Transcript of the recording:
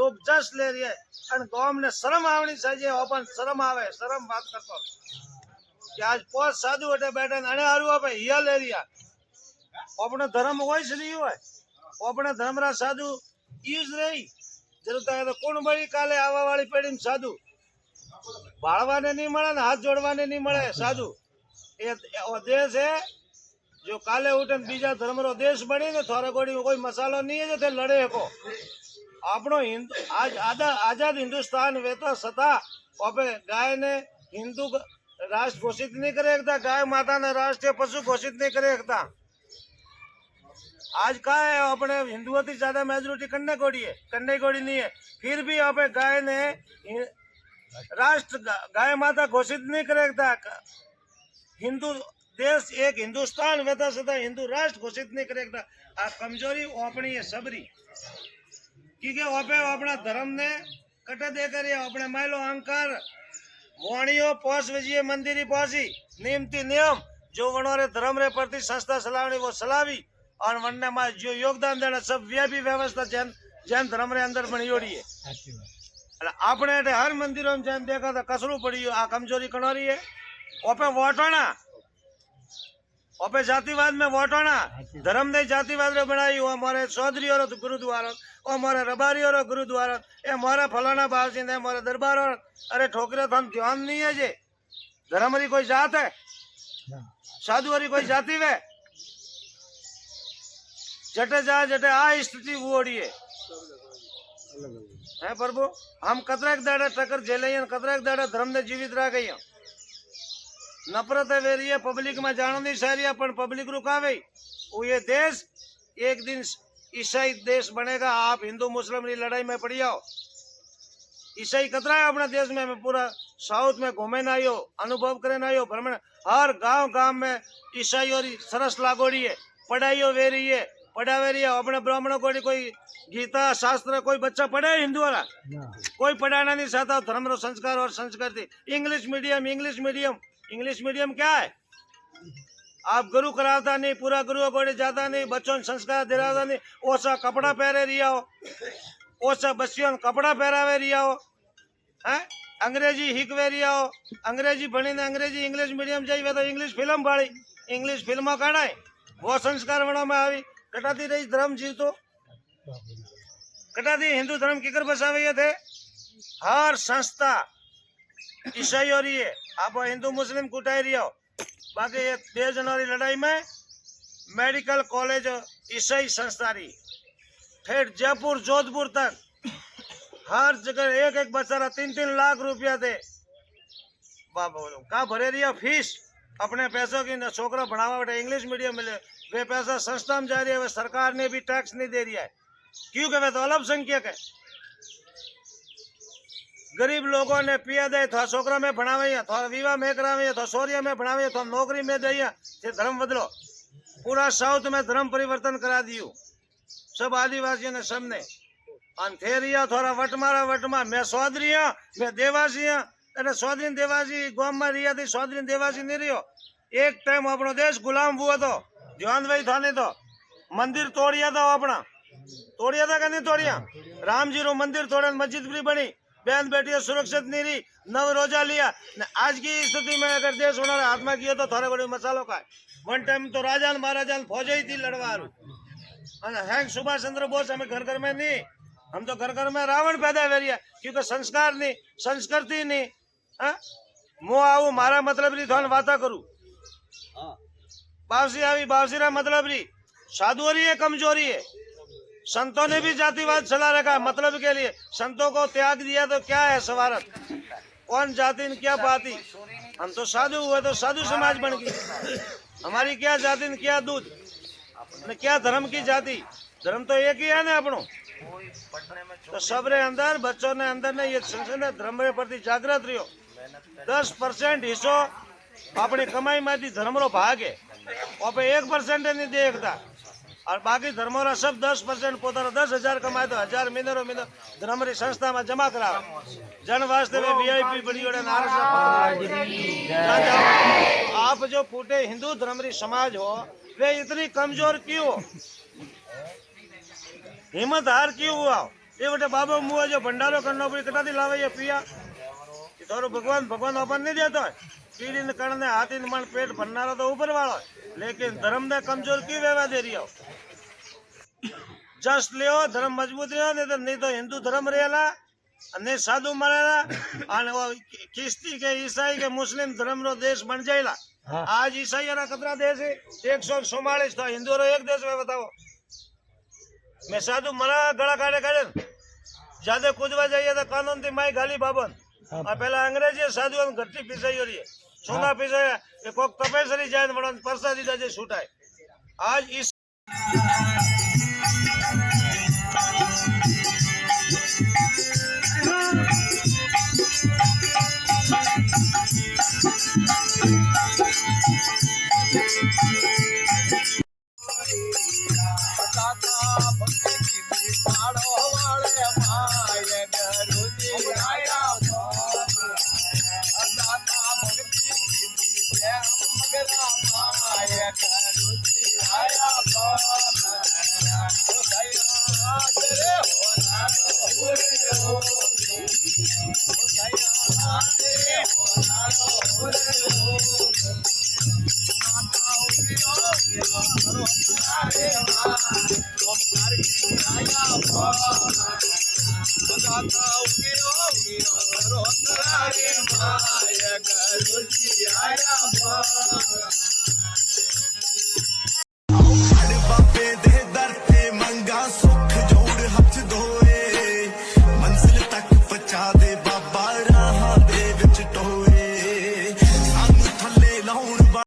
लोग जश ले रही है और गांव ने शर्म आवनी चाहिए अपन शर्म आवे शर्म बात करतो कि आज पोस साधु अटे बैठे अने हारू आपे हिया ले रिया अपने धर्म होय से नहीं होय अपने धर्म रा साधु यूज रही जरूरत है तो कौन बड़ी काले आवा वाली पेढ़ी में साधु भाड़वाने नहीं मळे हाथ जोड़वाने नहीं मळे साधु ये देश है जो काले उठे बीजा धर्म रो देश बनी ने थोड़ा गोड़ी कोई मसालो नहीं है जो लड़े को आपनो हिंदू आज आजाद हिंदुस्तान वेतो सता ओपे गाय ने हिंदू राष्ट्र घोषित नहीं करे सकता गाय माता ने राष्ट्रीय पशु घोषित नहीं करे सकता आज का है अपने हिंदुओं की ज्यादा मेजोरिटी कन्ने घोड़ी नहीं है फिर भी यहाँ पे गाय ने राष्ट्र गाय माता घोषित नहीं करे सकता हिंदू देश एक हिंदुस्तान वेता सदा हिंदू राष्ट्र घोषित नहीं करे सकता आ कमजोरी अपनी है सबरी क्योंकि वहाँ अपना धर्म ने कटे दे कर अपने मायलो अहंकार वाणियों पोस विजय मंदिरी पोसी नियमती नियम जो वनोरे धर्म रे प्रति संस्था सलावनी वो सलावी और वनने में जो योगदान देना सब भी व्यवस्था जैन धर्म रे अंदर बनी ओड़ी है आपने हर मंदिरों में जैन देखा था कसरू पड़ी आ कमजोरी कनोरी है ओपे वोटोना ओपे जातिवाद में वोटोना धर्म ने जातिवाद रे बनाई वो हमारे चौधरी और गुरुद्वारा ओ मारे रबारी और गुरुद्वारा ए मारा फलाना बासिंद है मारे दरबार और अरे ठोकरे तो हम ध्यान नहीं है जे धर्म री कोई जात है साधु री कोई जाति वे जटे जा जटे आ स्थिति वोड़ी है प्रभु हम कतरेक दाड़े टक्कर झेले कतरेक दाड़े धर्म ने जीवित रह गई नफरत है वेरी है पब्लिक में जानो नहीं सारी पर पब्लिक रुकावे वो ये देश एक दिन ईसाई देश बनेगा आप हिंदू मुस्लिम की लड़ाई में पड़ी आओ ईसाई कतरा है अपने देश में पूरा साउथ में घूमे ना आयो अनुभव करे ना आयो भ्रमण हर गांव गांव में ईसाई और सरस लागोड़ी है पढ़ाई वे रही है पढ़ावे रही है अपने ब्राह्मणों को कोई गीता शास्त्र कोई बच्चा पढ़े हिंदू वाला कोई पढ़ाना नहीं चाहता धर्म रो संस्कार और संस्कृति इंग्लिश मीडियम क्या है आप गुरु कराता नहीं पूरा गुरु गोड़े जाता नहीं बच्चों ने संस्कार दिलाता नहीं ओसा कपड़ा पहरे रिया हो ओसा बच्चियों कपड़ा पहरावे रिया हो हैं अंग्रेजी हिकवे रिया हो अंग्रेजी बनी ने अंग्रेजी इंग्लिश मीडियम जाइए तो इंग्लिश फिल्म बाड़ी इंग्लिश फिल्मों काढ़ाए वो संस्कार वणों में आई कटाती रही धर्म जीव तो कटाती हिंदू धर्म किकर बसावे थे हर संस्था ईसाई हो रही है आप हिंदू मुस्लिम कुटाई रही हो बाकी ये 2 जनवरी लड़ाई में मेडिकल कॉलेज ईसाई संस्था रही ठेठ जयपुर जोधपुर तक हर जगह एक बच्चा 3-3 लाख रुपया दे का भरे रही फीस अपने पैसों की छोकरा बढ़ावा बेटा इंग्लिश मीडियम मिले वे पैसा संस्था में जा रही है सरकार ने भी टैक्स नहीं दे रही है क्योंकि वे तो अल्पसंख्यक है गरीब लोगों ने पिया दे थोड़ा छोकरा में भणावे थोड़ा विवाह में करावे थोड़ा सोरिया में भणावे थोड़ा नौकरी में दे धर्म बदलो पूरा साउथ में धर्म परिवर्तन करा दियो सब आदिवासियों ने सबने अंधेरिया थोड़ा वटमा मैं सौदरिया मैं देवासिया अरे सौदरी देवासी गांव में रिया थी सौदरी देवासी नहीं रियो एक टाइम अपनो देश गुलाम हुआ तो ध्यान वही था नहीं तो मंदिर तोड़िया था अपना तोड़िया था क्या नहीं तोड़िया राम जी रो मंदिर तोड़े मस्जिद भी बनी बहन बेटियां सुरक्षित नहीं रही 9 रोजा लिया आज की स्थिति में अगर देश होना हाथ में किया तो थोड़े बड़े मसालों का वन टाइम तो राजा महाराजा फौज ही थी लड़वारू हैंग सुभाष चंद्र बोस हमें घर घर में नहीं हम तो घर घर में रावण पैदा हो रही है क्योंकि संस्कार नहीं संस्कृति नहीं मु आऊ मारा मतलब री थोड़ा वाता करू बावसी आई बावसीरा मतलब री साधुरी है कमजोरी है संतों ने भी जातिवाद चला रखा मतलब के लिए संतों को त्याग दिया तो क्या है सवारत कौन जाति ने क्या पाती हम तो साधु हुए तो साधु समाज बन गई हमारी क्या जाति ने क्या दूध ने क्या धर्म की जाति धर्म तो एक ही है ना अपनों तो सबरे अंदर बच्चों ने अंदर ने ये धर्म के प्रति जागृत रहो 10% हिस्सो अपनी कमाई में धर्म रो भाग है और 1% नहीं देखता और बाकी धर्मों रा सब 10% पोता 10,000 कमाए तो 1000 महीने धर्म री संस्था में जमा करा जन वास्ते में वीआईपी बड़ी ओडे आप जो फूटे हिंदू धर्म री समाज हो वे इतनी कमजोर क्यों हिम्मत हार क्यों हुआ ये बेटे बाबा मुआ जो भंडारो करना पड़ी कटा दी लावे ये पिया ये थारो भगवान अपन नहीं देता है कीड़ी ने करने हाथी ने मन पेट भरना तो ऊपर वाला है लेकिन धर्म ने कमजोर की व्यवहार दे रही हो जस लियो धर्म मजबूत लियो नहीं तो हिंदू धर्म रहेला नहीं साधु मरेला અને ખ્રિસ્તી के ईसाई के मुस्लिम धर्म रो देश बन जाएला आज ईसाई ना कितना देश है 144 था हिंदू रो एक देश में बताओ मैं साधु मरा गला काटे काटे ज्यादा कूदवा जाइए तो कानून थी माई गाली बाबन और पहला अंग्रेजी साधु घट्टी पीसाई हो रही है सोना पीसाया एक तपेसरी जाए बड़ा प्रसादी दे छूटाए आज इस